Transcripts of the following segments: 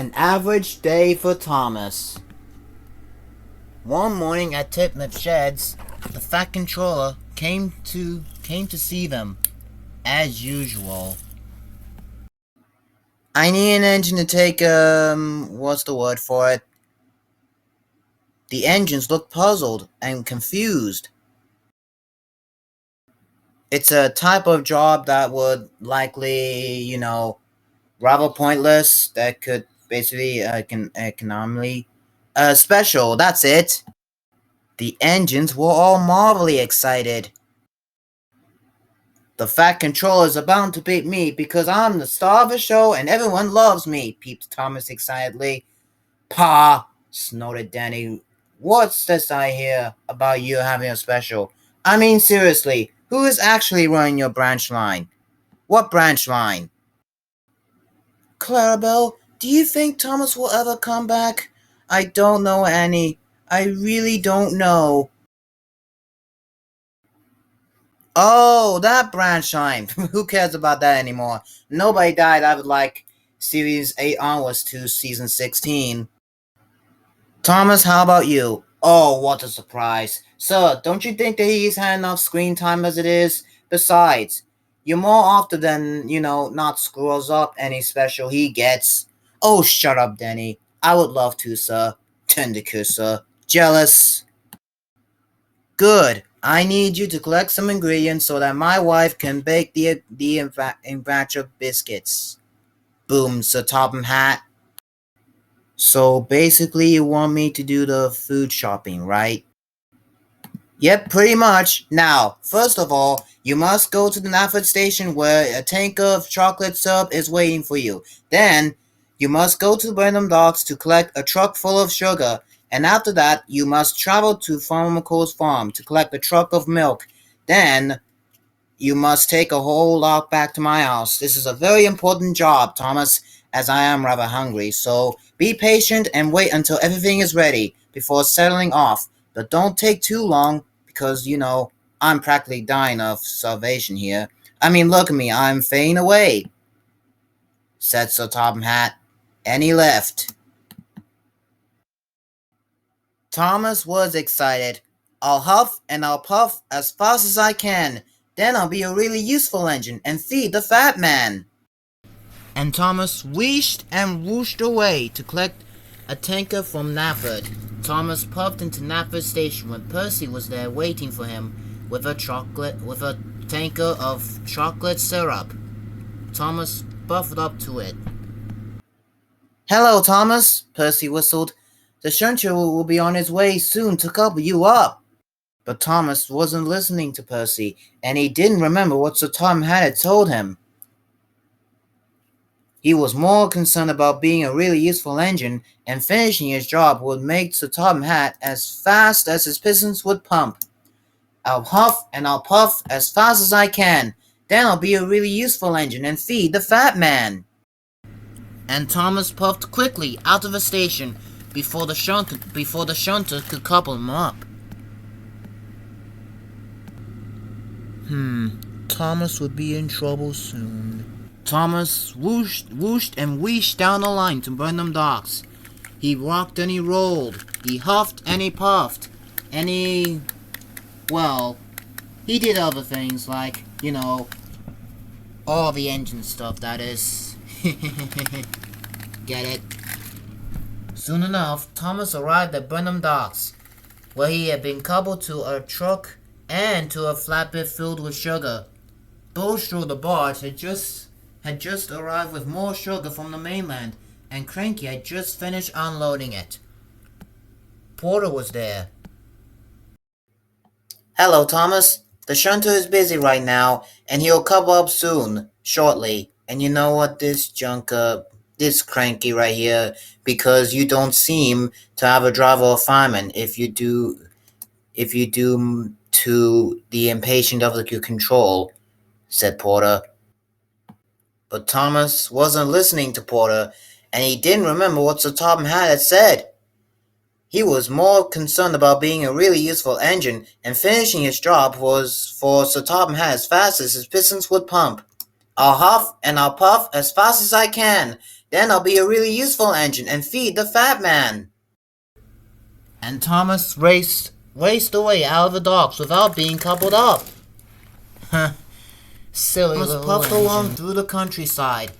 An average day for Thomas. One morning at Titmup Sheds, the Fat Controller came to see them, as usual. I need an engine to take, what's the word for it? The engines looked puzzled and confused. It's a type of job that would likely, rather pointless, that could basically, economically, special, that's it. The engines were all marvelly excited. The Fat Controller's bound to beat me because I'm the star of the show and everyone loves me, peeped Thomas excitedly. Pa, snorted Danny. What's this I hear about you having a special? I mean, seriously, who is actually running your branch line? What branch line? Clarabelle, do you think Thomas will ever come back? I don't know, Annie. I really don't know. Oh, that branch line. Who cares about that anymore? Nobody died out of like series 8 onwards to season 16. Thomas, how about you? Oh, what a surprise. Sir, don't you think that he's had enough screen time as it is? Besides, you more often than, not screws up any special he gets. Oh, shut up, Denny. I would love to, sir. Tender kiss, sir. Jealous. Good. I need you to collect some ingredients so that my wife can bake the Invacha biscuits. Boom, Sir Topham Hat. So basically you want me to do the food shopping, right? Yep, pretty much. Now, first of all, you must go to the Nafford station where a tank of chocolate syrup is waiting for you. Then, you must go to Burnham Docks to collect a truck full of sugar. And after that, you must travel to Farmer McCoy's farm to collect a truck of milk. Then, you must take a whole lot back to my house. This is a very important job, Thomas, as I am rather hungry. So, be patient and wait until everything is ready before settling off. But don't take too long because, I'm practically dying of starvation here. I mean, look at me, I'm fading away, said Sir Topham Hatt, and he left. Thomas was excited. I'll huff and I'll puff as fast as I can. Then I'll be a really useful engine and feed the fat man. And Thomas wheeshed and whooshed away to collect a tanker from Nafford. Thomas puffed into Nafford station when Percy was there waiting for him with a tanker of chocolate syrup. Thomas puffed up to it. Hello, Thomas, Percy whistled. The shunter will be on his way soon to couple you up. But Thomas wasn't listening to Percy, and he didn't remember what Sir Topham had told him. He was more concerned about being a really useful engine, and finishing his job would make Sir Topham Hatt as fast as his pistons would pump. I'll huff and I'll puff as fast as I can. Then I'll be a really useful engine and feed the fat man. And Thomas puffed quickly out of the station before the shunter could couple him up. Thomas would be in trouble soon. Thomas whooshed and wheeshed down the line to Burnham Docks. He rocked and he rolled. He huffed and he puffed. And he did other things like, all the engine stuff, that is. Get it? Soon enough, Thomas arrived at Burnham Docks, where he had been coupled to a truck and to a flatbed filled with sugar. Bowstro the barge had just arrived with more sugar from the mainland, and Cranky had just finished unloading it. Porter was there. Hello, Thomas. The shunter is busy right now, and he'll couple up shortly. And you know what, this Cranky right here, because you don't seem to have a driver or fireman. If you do to the impatient of the control, said Porter. But Thomas wasn't listening to Porter, and he didn't remember what Sir Topham had said. He was more concerned about being a really useful engine, and finishing his job was for Sir Topham as fast as his pistons would pump. I'll huff and I'll puff as fast as I can. Then I'll be a really useful engine and feed the fat man. And Thomas raced away out of the docks without being coupled up. Silly Thomas little puffed engine. Along through the countryside.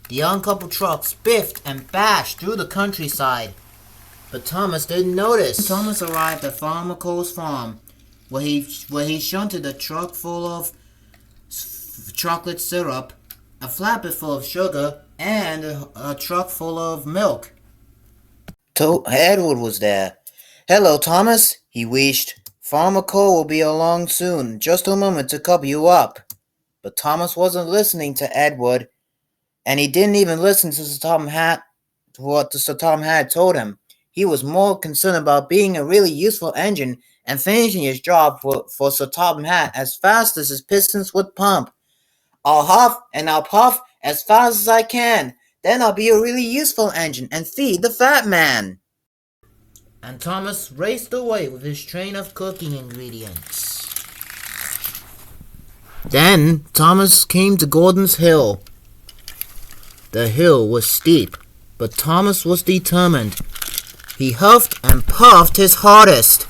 The uncoupled trucks biffed and bashed through the countryside. But Thomas didn't notice. Thomas arrived at Farmer Cole's farm, where he shunted a truck full of chocolate syrup, a flatbed full of sugar, and a truck full of milk. Edward was there. "Hello, Thomas," he wished. "Farmer Cole will be along soon. Just a moment to couple you up." But Thomas wasn't listening to Edward, and he didn't even listen to what Sir Tom had told him. He was more concerned about being a really useful engine and finishing his job for Sir Topham Hatt as fast as his pistons would pump. "I'll huff and I'll puff as fast as I can. Then I'll be a really useful engine and feed the fat man." And Thomas raced away with his train of cooking ingredients. Then Thomas came to Gordon's Hill. The hill was steep, but Thomas was determined. He huffed and puffed his hardest,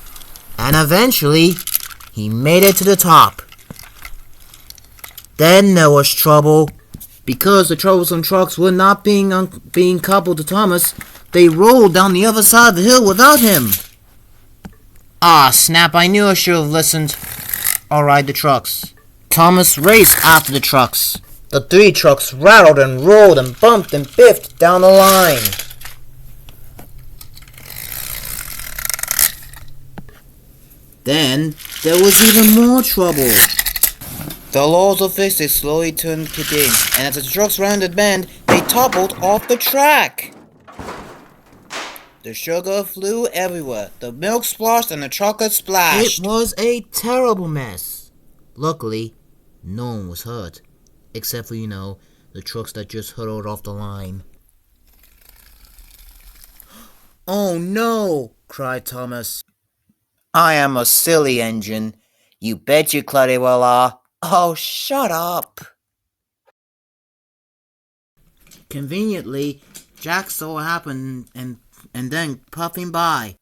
and eventually he made it to the top. Then there was trouble. Because the troublesome trucks were not being coupled to Thomas, they rolled down the other side of the hill without him. Ah, snap, I knew I should have listened. Alright, the trucks. Thomas raced after the trucks. The 3 trucks rattled and rolled and bumped and biffed down the line. Then there was even more trouble. The laws of physics slowly turned to game, and as the trucks rounded the bend, they toppled off the track. The sugar flew everywhere, the milk splashed, and the chocolate splashed. It was a terrible mess. Luckily, no one was hurt, except for, the trucks that just hurtled off the line. "Oh no!" cried Thomas. "I am a silly engine. You bet you Clutty well are. Oh, shut up." Conveniently, Jack saw what happened and then puffing by.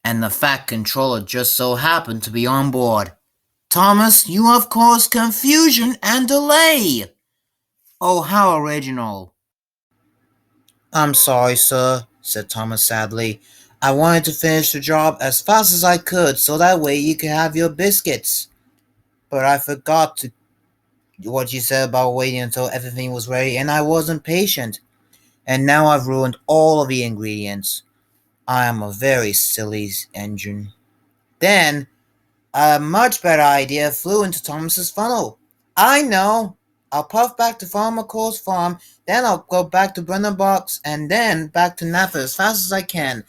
And the Fat Controller just so happened to be on board. "Thomas, you have caused confusion and delay." "Oh, how original." "I'm sorry, sir," said Thomas sadly. "I wanted to finish the job as fast as I could so that way you could have your biscuits. But I forgot what you said about waiting until everything was ready, and I wasn't patient. And now I've ruined all of the ingredients. I am a very silly engine." Then a much better idea flew into Thomas's funnel. "I know. I'll puff back to Farmer Cole's farm, then I'll go back to Brendan Box, and then back to Napa as fast as I can.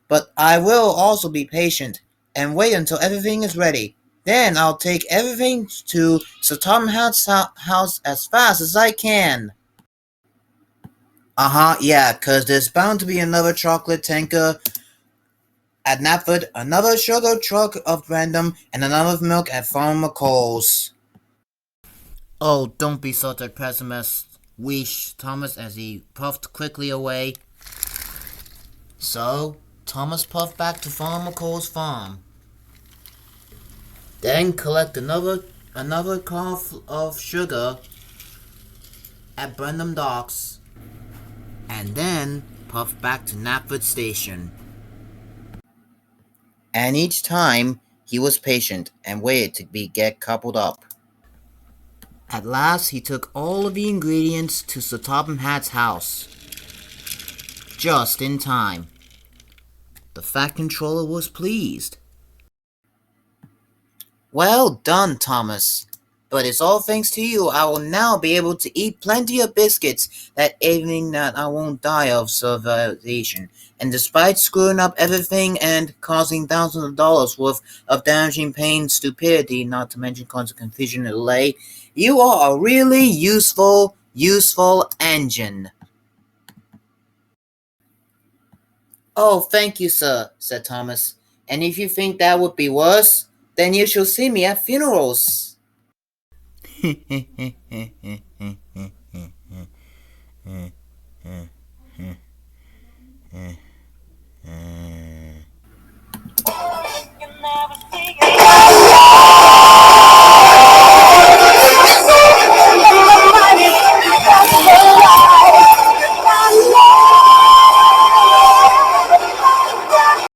But I will also be patient and wait until everything is ready. Then I'll take everything to Sir Tom Hatt's house as fast as I can." Yeah, 'cause there's bound to be another chocolate tanker at Knapford, another sugar truck of Random, and another milk at Farmer Cole's. "Oh, don't be such a pessimist," wheezed Thomas as he puffed quickly away. So, Thomas puffed back to Farmer Cole's farm. Then collect another car of sugar at Brenham Docks, and then puff back to Knapford Station. And each time he was patient and waited to get coupled up. At last he took all of the ingredients to Sir Topham Hatt's house. Just in time. The Fat Controller was pleased. "Well done, Thomas. But it's all thanks to you I will now be able to eat plenty of biscuits that evening that I won't die of starvation. And despite screwing up everything and causing thousands of dollars worth of damaging pain, stupidity, not to mention constant confusion and delay, you are a really useful engine." "Oh, thank you, sir," said Thomas. "And if you think that would be worse, then you shall see me at funerals." Eh, eh.